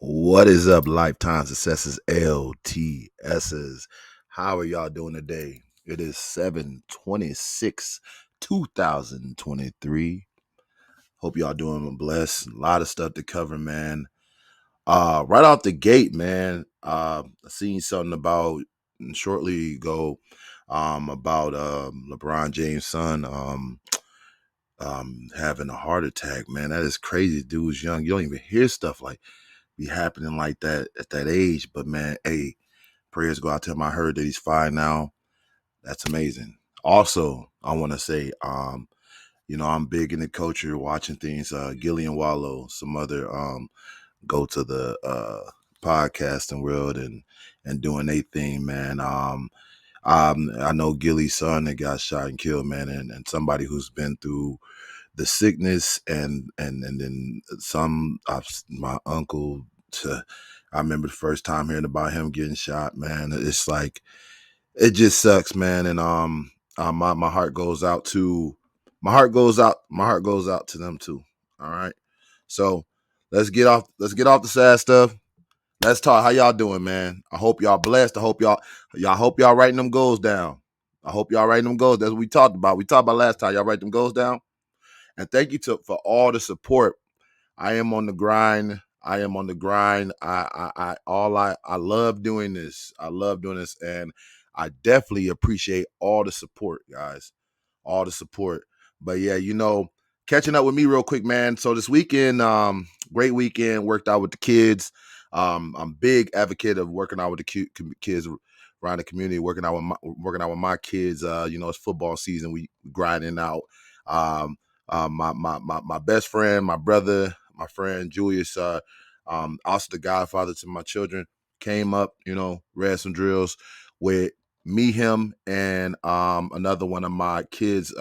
What is up, Lifetime Successes LTSs? How are y'all doing today? It is 7/26, 2023. Hope y'all doing blessed. A lot of stuff to cover, man. Right off the gate, man. I seen something about shortly ago about LeBron James' son having a heart attack, man. That is crazy. Dude's young. You don't even hear stuff like be happening like that at that age. But man, hey, prayers go out to him. I heard that he's fine now. That's amazing. Also, I want to say, I'm big into culture, watching things. Gillian Wallow, some other go to the podcasting world and doing their thing, man. I know Gilly's son that got shot and killed, man, and somebody who's been through the sickness and then my uncle to I remember the first time hearing about him getting shot, man. It's like it just sucks, man. And my heart goes out to my heart goes out to them too. All right. So let's get off the sad stuff. Let's talk. How y'all doing, man? I hope y'all blessed. I hope y'all writing them goals down. I hope y'all writing them goals. That's what we talked about. We talked about last time. Y'all write them goals down. And thank you for all the support. I am on the grind. I am on the grind. I love doing this. I love doing this, and I definitely appreciate all the support, guys. All the support. But yeah, catching up with me real quick, man. So this weekend, great weekend. Worked out with the kids. I'm big advocate of working out with the kids around the community. Working out with my kids. It's football season. We grinding out. Um, my best friend, my brother, my friend Julius, also the godfather to my children, came up, read some drills with me, him, and another one of my kids'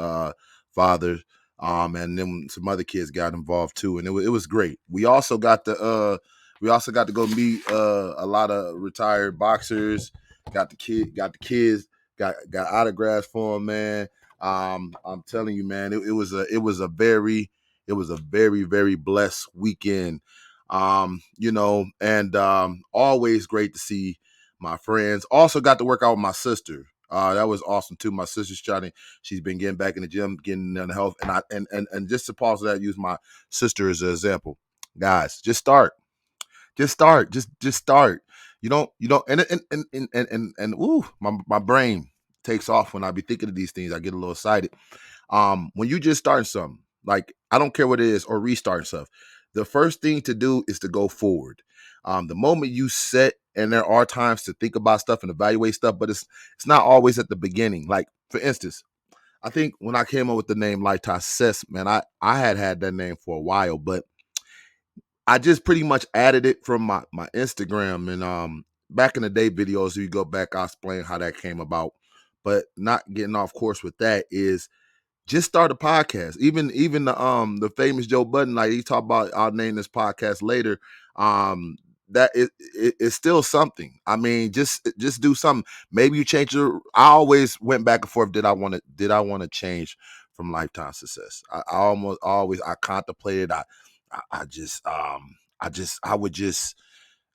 fathers. And then some other kids got involved too, and it was great. We also got to go meet a lot of retired boxers. Got the kids, got autographs for them, man. I'm telling you, man, it was a very, very blessed weekend. And always great to see my friends. Also got to work out with my sister. That was awesome too. My sister's she's been getting back in the gym, getting in health. And and just to pause that, use my sister as an example. Guys, just start. Just start. Just start. You don't and ooh, my brain takes off when I be thinking of these things. I get a little excited. When you just start something, like I don't care what it is, or restart stuff, the first thing to do is to go forward. The moment you set, and there are times to think about stuff and evaluate stuff, but it's not always at the beginning. Like for instance, I think when I came up with the name Lifetime Success, man, I had that name for a while, but I just pretty much added it from my Instagram and back in the day videos. If you go back, I'll explain how that came about. But not getting off course with that is just start a podcast. Even the famous Joe Budden, like he talked about, I'll name this podcast later. That it's still something. I mean, just do something. Maybe you change your. I always went back and forth. Did I want to change from Lifetime Success? I almost always I contemplated. I just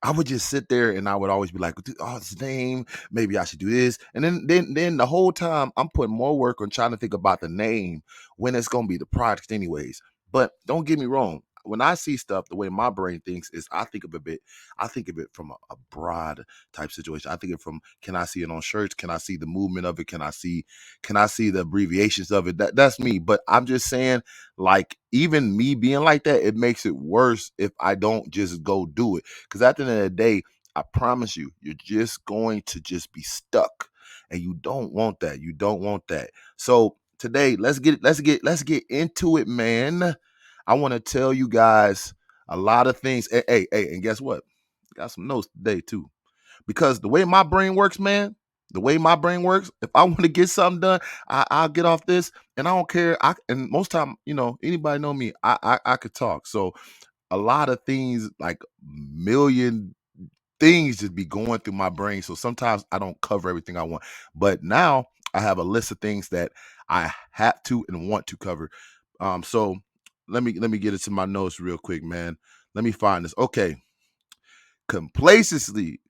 I would just sit there and I would always be like, oh, it's the name. Maybe I should do this. And then the whole time I'm putting more work on trying to think about the name when it's gonna be the product anyways. But don't get me wrong. When I see stuff, the way my brain thinks is I think of it from a broad type situation. I think of it from, can I see it on shirts? Can I see the movement of it? Can I see the abbreviations of it? That's me. But I'm just saying, like, even me being like that, it makes it worse if I don't just go do it. Because at the end of the day, I promise you, you're just going to just be stuck. And you don't want that. You don't want that. So today, let's get into it, man. I want to tell you guys a lot of things. Hey, and guess what? Got some notes today too. Because the way my brain works, man, the way my brain works, if I want to get something done, I'll get off this, and I don't care. And most time, anybody know me, I could talk. So a lot of things, like million things, just be going through my brain. So sometimes I don't cover everything I want. But now I have a list of things that I have to and want to cover. So let me get into my notes real quick, man. Let me find this. Okay. Complacency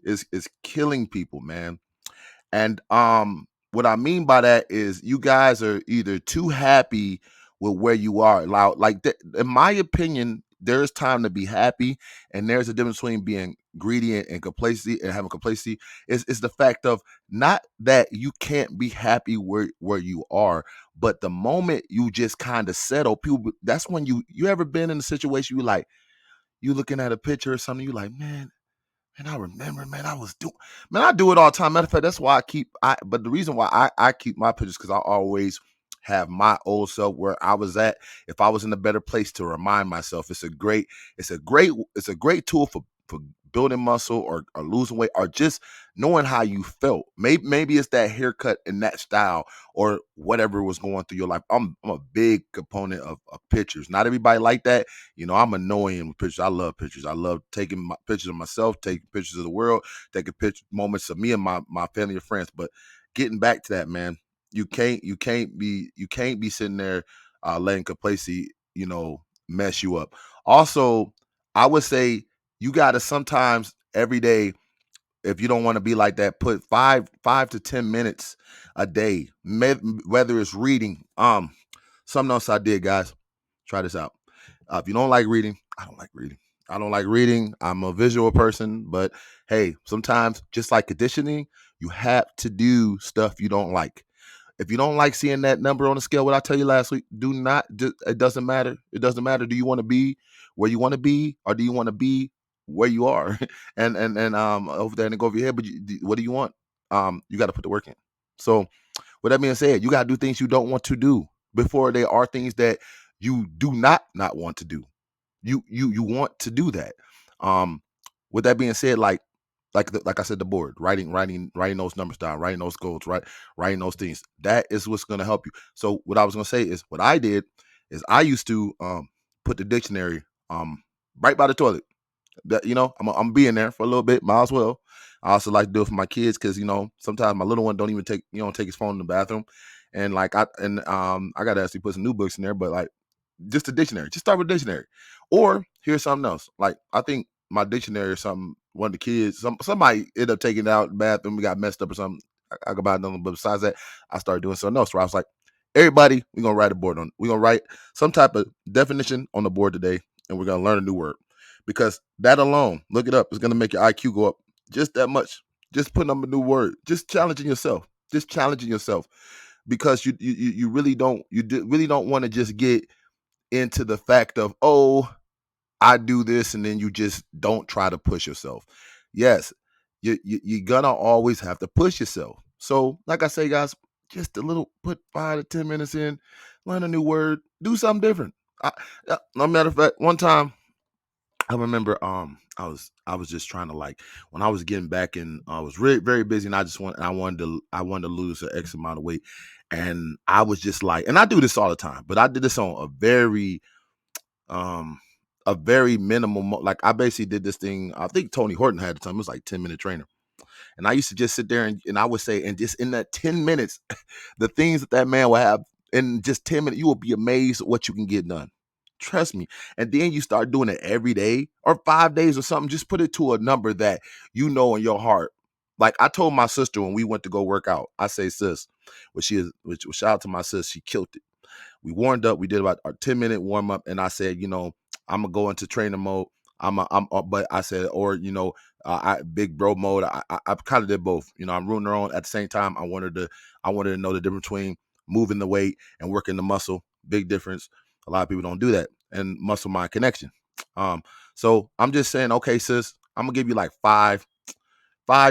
is killing people, man. And what I mean by that is you guys are either too happy with where you are. In my opinion, there's time to be happy, and there's a difference between being greedy and complacency and having complacency. Is the fact of not that you can't be happy where you are, but the moment you just kind of settle, people, that's when you ever been in a situation you looking at a picture or something, you like, man, I remember, man, I do it all the time. Matter of fact, that's why but the reason why I keep my pictures, because I always have my old self where I was at. If I was in a better place to remind myself, it's a great tool for building muscle or losing weight or just knowing how you felt. Maybe it's that haircut and that style or whatever was going through your life. I'm a big component of pictures. Not everybody like that. I'm annoying with pictures. I love pictures. I love taking pictures of myself, taking pictures of the world, taking moments of me and my family and friends. But getting back to that, man, you can't be sitting there letting complacency, mess you up. Also, I would say you gotta sometimes every day, if you don't want to be like that, put 5 to 10 minutes a day, whether it's reading. Something else I did, guys. Try this out. If you don't like reading, I don't like reading. I don't like reading. I'm a visual person, but hey, sometimes just like conditioning, you have to do stuff you don't like. If you don't like seeing that number on the scale, what I tell you last week, do not. It doesn't matter. It doesn't matter. Do you want to be where you want to be, or do you want to be where you are? And over there and go over your head. But what do you want? You got to put the work in. So, with that being said, you got to do things you don't want to do before there are things that you do not want to do. You want to do that. Um, with that being said, like I said, the board, writing those numbers down, writing those goals, writing those things. That is what's going to help you. So what I was going to say is what I did is I used to put the dictionary right by the toilet. That I'm being there for a little bit. Might as well. I also like to do it for my kids because sometimes my little one don't even take his phone in the bathroom, and I got to actually put some new books in there, but like just a dictionary. Just start with a dictionary. Or here's something else. Like I think my dictionary or something, one of the kids, somebody ended up taking it out the bathroom, we got messed up or something. I go buy another, but besides that, I started doing something else where I was like, everybody, we're gonna write some type of definition on the board today, and we're gonna learn a new word. Because that alone, look it up, is gonna make your IQ go up just that much. Just putting up a new word, just challenging yourself. Just challenging yourself. Because you really don't want to just get into the fact of, oh, I do this, and then you just don't try to push yourself. Yes, you're gonna always have to push yourself. So, like I say, guys, just a little, put 5 to 10 minutes in, learn a new word, do something different. No matter of fact, one time I remember I was just trying to, like, when I was getting back in, I was very very busy, and I wanted to lose an X amount of weight, and I was just like, and I do this all the time, but I did this on um a very minimal like I basically did this thing. I think Tony Horton had the time. It was like 10-minute trainer, and I used to just sit there and I would say, and just in that 10 minutes, the things that man will have in just 10 minutes, you will be amazed at what you can get done. Trust me. And then you start doing it every day or 5 days or something. Just put it to a number that you know in your heart. Like I told my sister when we went to go work out, I say, sis, which shout out to my sis, she killed it. We warmed up. We did about a 10-minute warm up, and I said, I'm gonna go into trainer mode. But I said, or I big bro mode. I kind of did both. I'm rooting her on. At the same time, I wanted to know the difference between moving the weight and working the muscle. Big difference. A lot of people don't do that, and muscle mind connection. So I'm just saying, okay, sis, I'm gonna give you like five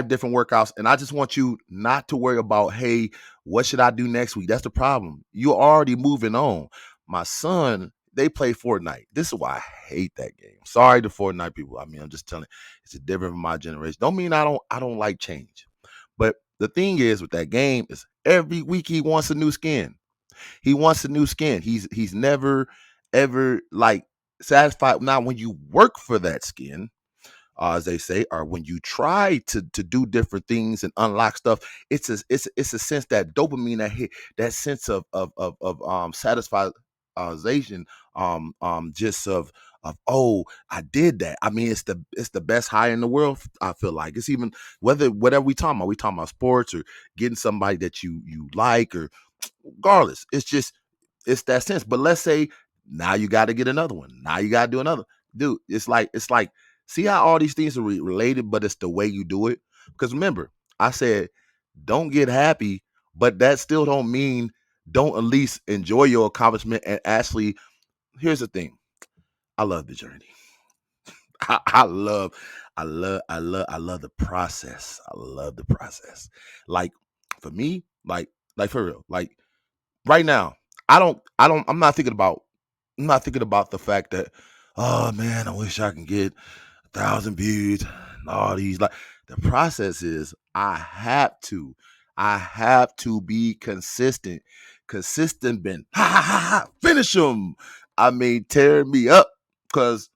different workouts, and I just want you not to worry about, hey, what should I do next week? That's the problem. You're already moving on. My son, they play Fortnite. This is why I hate that game. Sorry to Fortnite people. I mean, I'm just telling you, it's a different from my generation. Don't mean I don't like change. But the thing is with that game is every week he wants a new skin. He wants a new skin. He's never ever like satisfied. Now, when you work for that skin, as they say, or when you try to do different things and unlock stuff, it's a sense, that dopamine, that hit, that sense of satisfaction, just of oh, I did that. I mean, it's the best high in the world. I feel like it's even whatever we talking about sports or getting somebody that you like, or regardless, it's that sense. But let's say now you got to get another one. Now you got to do another. Dude, it's like see how all these things are related, but it's the way you do it. Because remember, I said don't get happy, but that still don't mean don't at least enjoy your accomplishment. And actually, here's the thing: I love the journey. I love the process. I love the process. Like for me, like for real, like right now, I'm not thinking about the fact that, oh man, I wish I can get 1,000 views and all these. Like the process is I have to be consistent. Consistent been finish them. I mean, tear me up because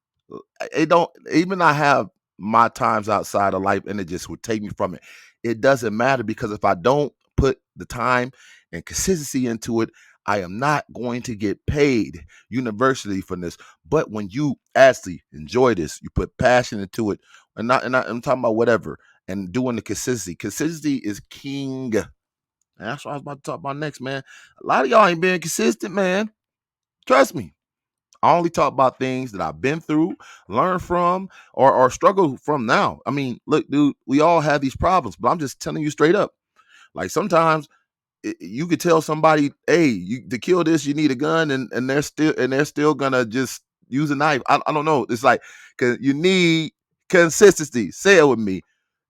it don't even I have my times outside of life and it just would take me from it. It doesn't matter because if I don't put the time and consistency into it, I am not going to get paid universally for this. But when you actually enjoy this, you put passion into it, I'm talking about whatever, and doing the consistency. Consistency is king. And that's what I was about to talk about next, man. A lot of y'all ain't being consistent, man. Trust me. I only talk about things that I've been through, learned from, or struggle from now. I mean, look, dude, we all have these problems, but I'm just telling you straight up. Like sometimes you could tell somebody, hey, to kill this, you need a gun, and they're still gonna just use a knife. I don't know. It's like cause you need consistency. Say it with me.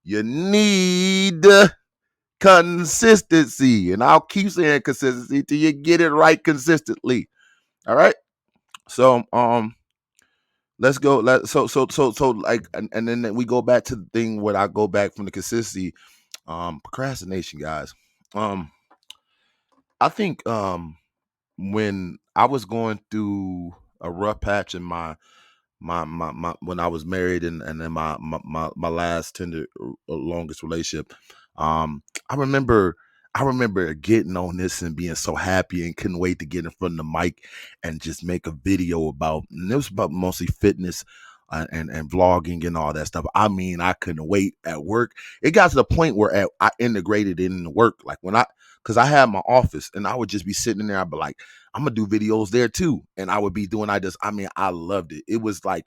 You need consistency, and I'll keep saying consistency till you get it right consistently. All right. So let's go. So like, and then we go back to the thing where I go back from the consistency, procrastination, guys. Um, I think when I was going through a rough patch in my when I was married and then my last tender longest relationship, um, I remember I remember getting on this and being so happy and couldn't wait to get in front of the mic and just make a video about, and it was about mostly fitness and vlogging and all that stuff. I mean, I couldn't wait at work. It got to the point where I integrated it into work. Like because I had my office and I would just be sitting in there. I'd be like, I'm gonna do videos there too, and I would be doing. I mean, I loved it. It was like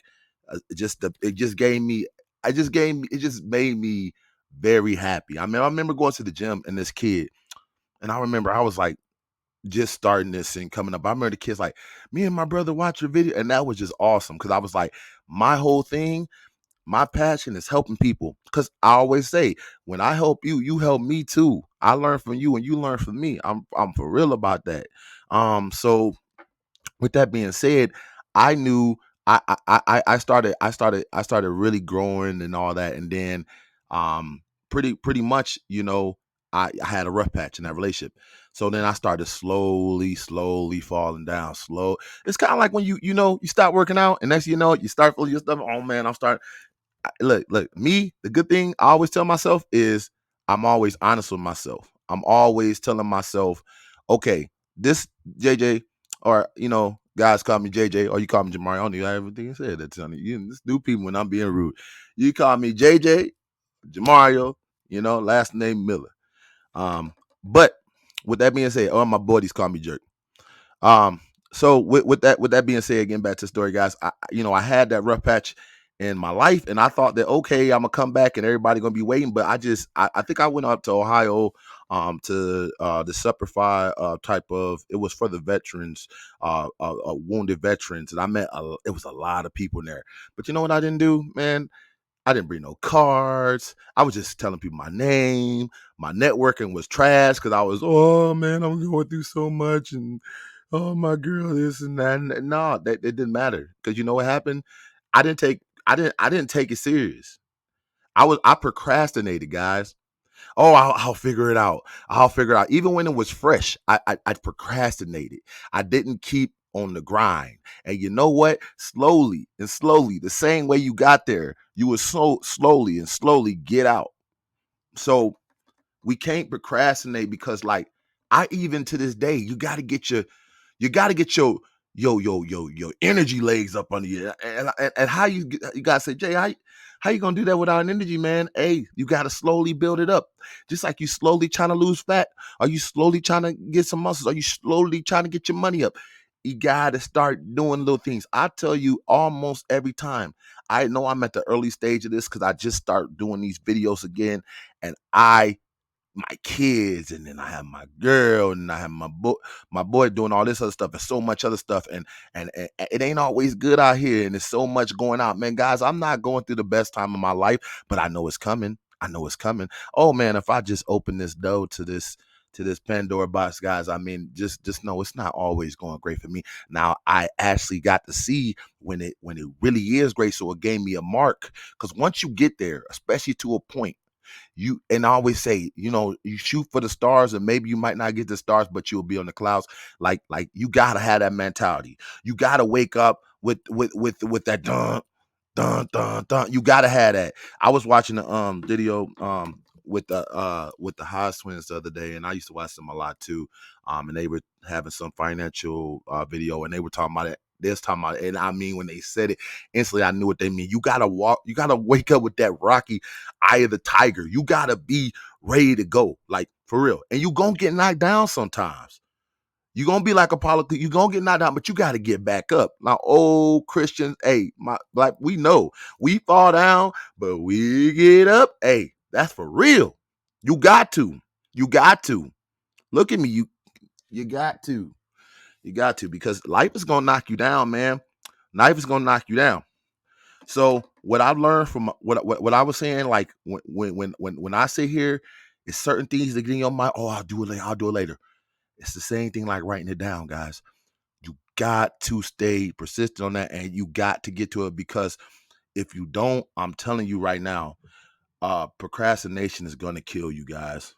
it just gave me. It just made me very happy. I mean, I remember going to the gym and this kid, and I remember I was like just starting this and coming up. I remember the kids like, me and my brother watch your video, and that was just awesome because I was like, my whole thing, my passion is helping people. Because I always say, when I help you, you help me too. I learn from you, and you learn from me. I'm for real about that. So with that being said, I knew I started really growing and all that, and then pretty much, I had a rough patch in that relationship. So then I started slowly falling down. It's kind of like when you start working out, and next you start feeling your stuff. Oh man, I'm starting. Look, me, the good thing I always tell myself is I'm always honest with myself. I'm always telling myself, okay, this JJ, or guys call me JJ, or you call me Jamari. I don't even have everything you said that, Tony. You just new people when I'm being rude. You call me JJ, Jamario, last name Miller. But with that being said, all my buddies call me Jerk. Um, so with that being said, again back to the story, guys. I had that rough patch in my life, and I thought that okay, I'm gonna come back and everybody gonna be waiting. But I think I went up to Ohio, to the Superfly type of. It was for the veterans, wounded veterans, and I met it was a lot of people in there. But you know what I didn't do, man? I didn't bring no cards. I was just telling people my name. My networking was trash because I was, oh man, I'm going through so much, and oh my girl, this and that. And no, that it didn't matter because you know what happened. I didn't take it serious. I procrastinated, guys. Oh, I'll figure it out. I'll figure it out. Even when it was fresh, I procrastinated. I didn't keep on the grind. And you know what? Slowly and slowly, the same way you got there, you will slowly and slowly get out. So we can't procrastinate because, like, I even to this day, you got to get your your energy legs up under you. And how you gotta say, Jay, how you gonna do that without an energy, man? Hey, you gotta slowly build it up. Just like you slowly trying to lose fat. Are you slowly trying to get some muscles? Are you slowly trying to get your money up? You gotta start doing little things. I tell you almost every time. I know I'm at the early stage of this because I just start doing these videos again, and my kids, and then I have my girl, and I have my boy doing all this other stuff and so much other stuff, and it ain't always good out here, and there's so much going out, man. Guys, I'm not going through the best time of my life, but I know it's coming. I know it's coming. Oh man, if I just open this door to this Pandora box, guys, I mean, just know it's not always going great for me. Now, I actually got to see when it really is great, so it gave me a mark. Because once you get there, especially to a point, and I always say, you shoot for the stars, and maybe you might not get the stars, but you'll be on the clouds. Like you gotta have that mentality. You gotta wake up with that dun dun dun dun. You gotta have that. I was watching the video with the Haas twins the other day, and I used to watch them a lot too. And they were having some financial video, and they were talking about it. They was talking about it, and I mean, when they said it, instantly I knew what they mean. You gotta wake up with that Rocky eye of the tiger. You gotta be ready to go, like for real. And you gonna get knocked down sometimes. You gonna be like Apollo. You gonna get knocked down, but you gotta get back up. Now, old Christians, hey, we know we fall down, but we get up. Hey, that's for real. You got to. You got to. Look at me. You got to. You got to, because life is gonna knock you down, man. Life is gonna knock you down. So what I've learned from what I was saying, like when I sit here, it's certain things that get in your mind. Oh, I'll do it later. I'll do it later. It's the same thing like writing it down, guys. You got to stay persistent on that, and you got to get to it, because if you don't, I'm telling you right now, procrastination is gonna kill you guys.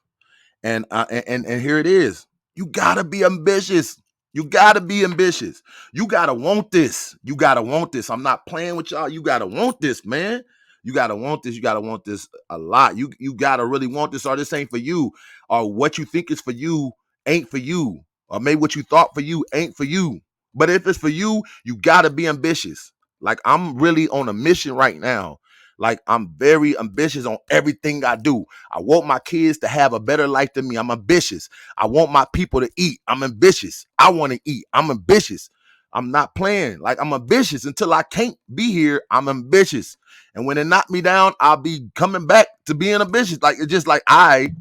And here it is. You gotta be ambitious. You gotta be ambitious. You gotta want this. You gotta want this. I'm not playing with y'all. You gotta want this, man. You gotta want this. You gotta want this a lot. You gotta really want this, or this ain't for you, or what you think is for you ain't for you, or maybe what you thought for you ain't for you. But if it's for you, you gotta be ambitious. Like, I'm really on a mission right now. Like, I'm very ambitious on everything I do. I want my kids to have a better life than me. I'm ambitious. I want my people to eat. I'm ambitious. I want to eat. I'm ambitious. I'm not playing. Like, I'm ambitious until I can't be here. I'm ambitious. And when it knocked me down, I'll be coming back to being ambitious. Like, it's just like I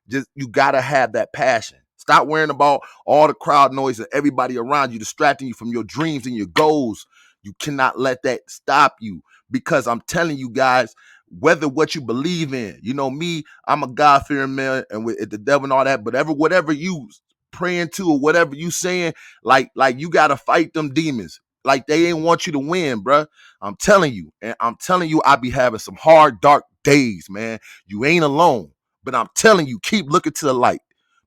just, you gotta have that passion. Stop worrying about all the crowd noise and everybody around you distracting you from your dreams and your goals. You cannot let that stop you, because I'm telling you guys, whether what you believe in, me, I'm a God-fearing man, and with the devil and all that, but whatever you praying to, or whatever you saying, like you gotta fight them demons. Like, they ain't want you to win, bruh. I'm telling you, and I'm telling you, I be having some hard, dark days, man. You ain't alone, but I'm telling you, keep looking to the light,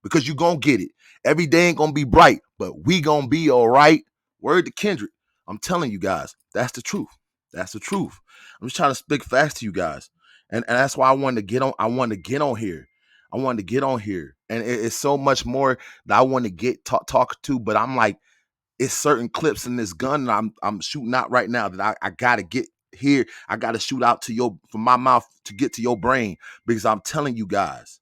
because you gonna get it. Every day ain't gonna be bright, but we gonna be all right. Word to Kendrick. I'm telling you guys, that's the truth. That's the truth. I'm just trying to speak facts to you guys. And that's why I wanted to get on. I wanted to get on here. I wanted to get on here. And it's so much more that I want to get talk to, but I'm like, it's certain clips in this gun that I'm shooting out right now that I gotta get here. I gotta shoot out to from my mouth to get to your brain, because I'm telling you guys,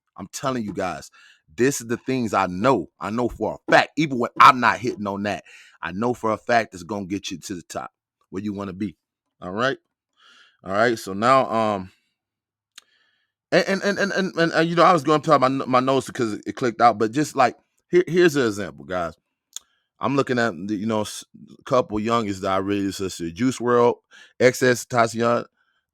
this is the things I know. I know for a fact, even when I'm not hitting on that, I know for a fact it's gonna get you to the top where you want to be. All right. All right. So now, I was going to talk my notes because it clicked out, but just like, here's an example, guys. I'm looking at the, a couple youngest that I really listen to: Juice World, XS Tatiana,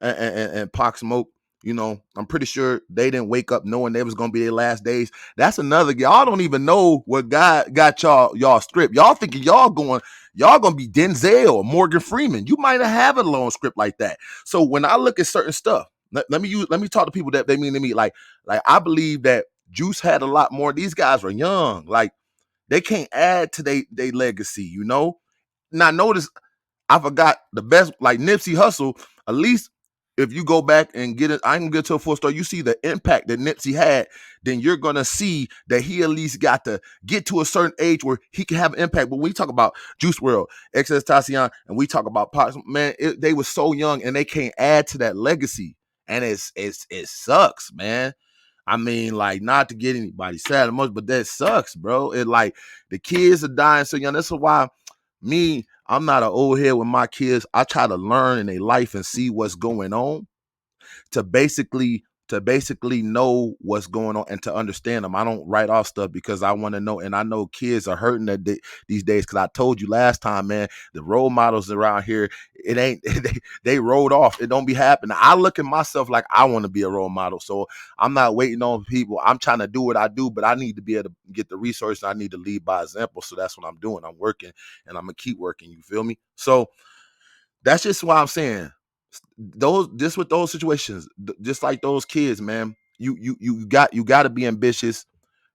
and Pop Smoke. I'm pretty sure they didn't wake up knowing they was gonna be their last days. That's another. Y'all don't even know what God got y'all stripped. Y'all thinking y'all gonna be Denzel or Morgan Freeman. You might have a long script like that. So when I look at certain stuff, let me talk to people that they mean to me. Like I believe that Juice had a lot more. These guys were young. Like, they can't add to they legacy. Now notice I forgot the best, like Nipsey Hussle. At least if you go back and get it, I can get to a full story. You see the impact that Nipsey had, then you're gonna see that he at least got to get to a certain age where he can have an impact. But when we talk about Juice World, XXXTentacion, and we talk about Pops, man, they were so young and they can't add to that legacy, and it sucks, man. I mean, like, not to get anybody sad or much, but that sucks, bro. It like the kids are dying so young. That's why I'm not an old head with my kids. I try to learn in their life and see what's going on to basically know what's going on and to understand them. I don't write off stuff because I want to know, and I know kids are hurting these days. Because I told you last time, man, the role models around here, it ain't they rolled off. It don't be happening. I look at myself like I want to be a role model, so I'm not waiting on people. I'm trying to do what I do, but I need to be able to get the resources. I need to lead by example. So that's what I'm doing. I'm working, and I'm gonna keep working. You feel me? So that's just why I'm saying those just with those situations, just like those kids, man. You got to be ambitious.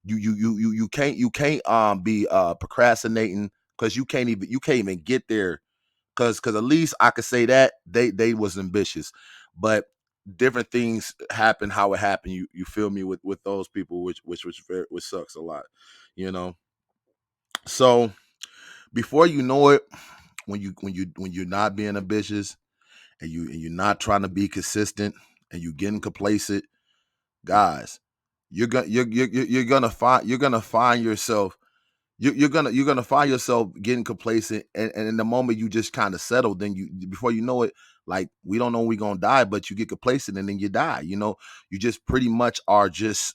You can't be procrastinating because you can't even get there because at least I could say that they was ambitious, but different things happen how it happened. You feel me with those people, which sucks a lot, you know. So before you know it, when you're not being ambitious and you're not trying to be consistent and you getting complacent, guys, you're gonna find yourself you're gonna find yourself getting complacent, and in the moment you just kind of settle, then you before you know it, like we don't know when we're gonna die, but you get complacent and then you die. You just pretty much are just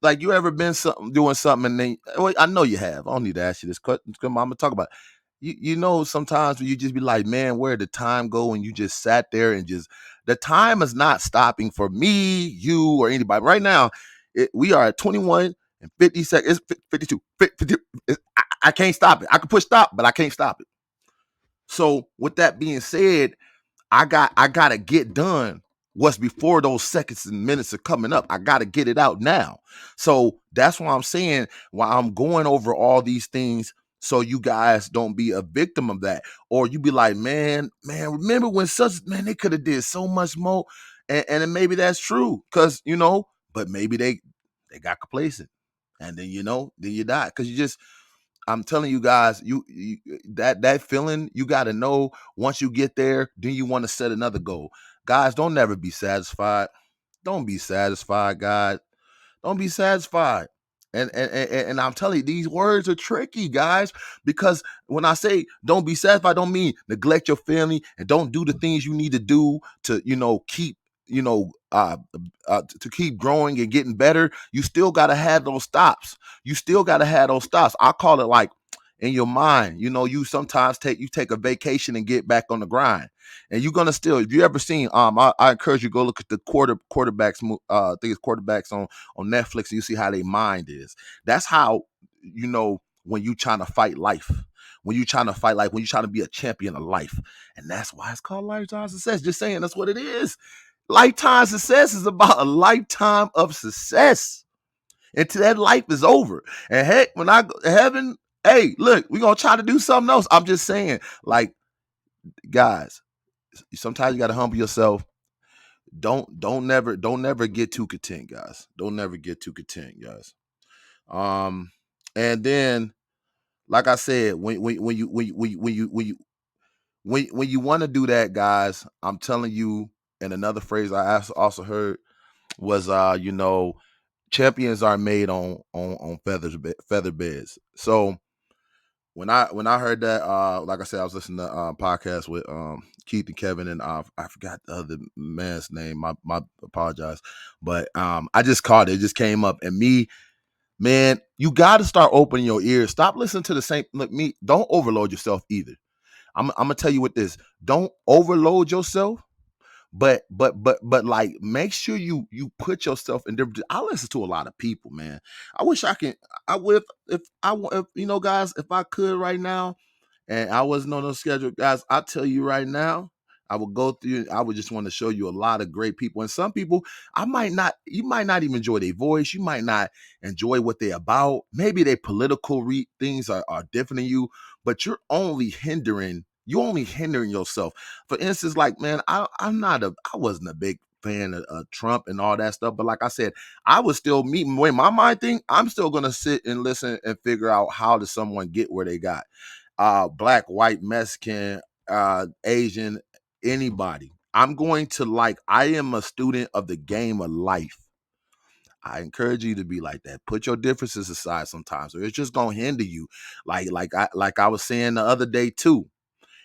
like you ever been doing something and then well, I know you have. I don't need to ask you this. I'm gonna talk about it. Sometimes when you just be like, man, where did the time go? And you just sat there and just the time is not stopping for me, you, or anybody. Right now, we are at 21 and 50 seconds. It's 52. 50, I can't stop it. I can push stop, but I can't stop it. So with that being said, I gotta get done what's before those seconds and minutes are coming up. I gotta get it out now. So that's why I'm saying why I'm going over all these things so you guys don't be a victim of that. Or you be like, man, remember when they could have did so much more. And then maybe that's true. But maybe they got complacent. And then then you die. Because I'm telling you guys, that feeling, you got to know once you get there, then you want to set another goal. Guys, don't never be satisfied. Don't be satisfied, guys. Don't be satisfied. And I'm telling you, these words are tricky, guys, because when I say don't be satisfied, I don't mean neglect your family and don't do the things you need to do to, keep, to keep growing and getting better. You still got to have those stops. You still got to have those stops. I call it like in your mind, you sometimes take a vacation and get back on the grind. And you're gonna still, if you ever seen, I encourage you to go look at the quarterbacks. I think it's quarterbacks on Netflix, and you see how their mind is. That's how when you trying to fight life. When you trying to fight life, when you trying to be a champion of life. And that's why it's called lifetime success. Just saying, that's what it is. Lifetime success is about a lifetime of success until that life is over. And heck, when I go to heaven, hey, look, we're gonna try to do something else. I'm just saying, like, guys, sometimes you gotta humble yourself. Don't never get too content, guys. Don't never get too content, guys. And then, like I said, when you want to do that, guys, I'm telling you, and another phrase I also heard was, champions are made on feather beds. So when I heard that, like I said, I was listening to podcast with Keith and Kevin, and I forgot the other man's name. My apologize, but I just caught it. It just came up, and me, man, you got to start opening your ears. Stop listening to the same. Look, me, don't overload yourself either. I'm gonna tell you what this. Don't overload yourself. But like make sure you put yourself in different. I listen to a lot of people, man. I wish I can. I would if guys, if I could right now, and I wasn't on a schedule, guys. I tell you right now, I would go through. I would just want to show you a lot of great people, and some people you might not even enjoy their voice. You might not enjoy what they're about. Maybe their political things are different than you, but you're only hindering. you only hindering yourself. For instance, like, man, I wasn't a big fan of Trump and all that stuff, but like I said, I was still meeting way my mind thing. I'm still gonna sit and listen and figure out how does someone get where they got. Black, white, Mexican, Asian, anybody. I'm going to I am a student of the game of life. I encourage you to be like that. Put your differences aside sometimes, or it's just gonna hinder you. Like I was saying the other day too.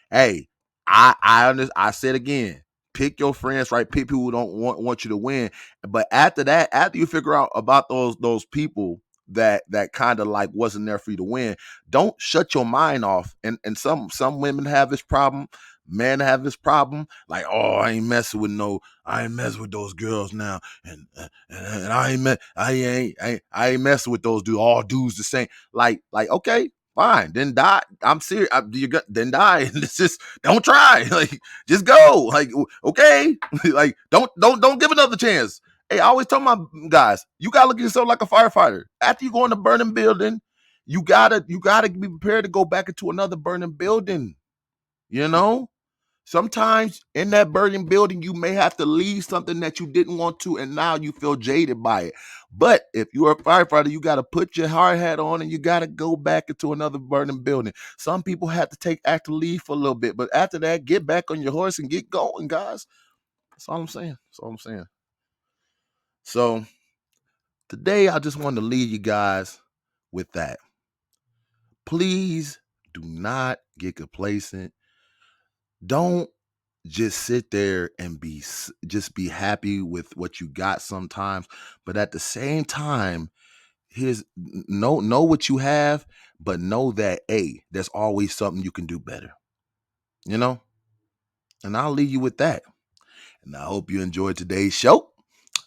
Hey, I said again, pick your friends, right? Pick people who don't want you to win. But after that, after you figure out about those people that kind of like wasn't there for you to win, don't shut your mind off. And some women have this problem, men have this problem. Like, oh, I ain't messing with those girls now, and I ain't messing with those dudes. All dudes the same. Like okay, fine, then die. I'm serious. Then die. It's just don't try. Like just go. Like okay, like don't give another chance. Hey, I always tell my guys, you gotta look at yourself like a firefighter. After you go in a burning building, you gotta be prepared to go back into another burning building. You know, sometimes in that burning building, you may have to leave something that you didn't want to, and now you feel jaded by it. But if you're a firefighter, you got to put your hard hat on and you got to go back into another burning building. Some people have to take active leave for a little bit, but after that, get back on your horse and get going, guys. That's all I'm saying. That's all I'm saying. So today, I just wanted to leave you guys with that. Please do not get complacent. Don't just sit there and be happy with what you got sometimes, but at the same time, here's know what you have, but know that there's always something you can do better, you know. And I'll leave you with that. And I hope you enjoyed today's show.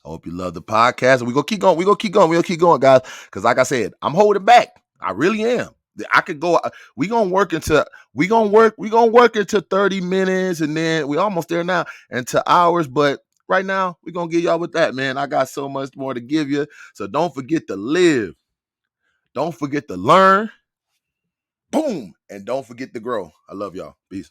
I hope you love the podcast. And we're gonna keep going. We're gonna keep going. We're gonna keep going, guys. Because like I said, I'm holding back. I really am. I could go. We gonna work into 30 minutes, and then we almost there now into hours. But right now, we're gonna get y'all with that, man. I got so much more to give you. So don't forget to live. Don't forget to learn. Boom. And don't forget to grow. I love y'all. Peace.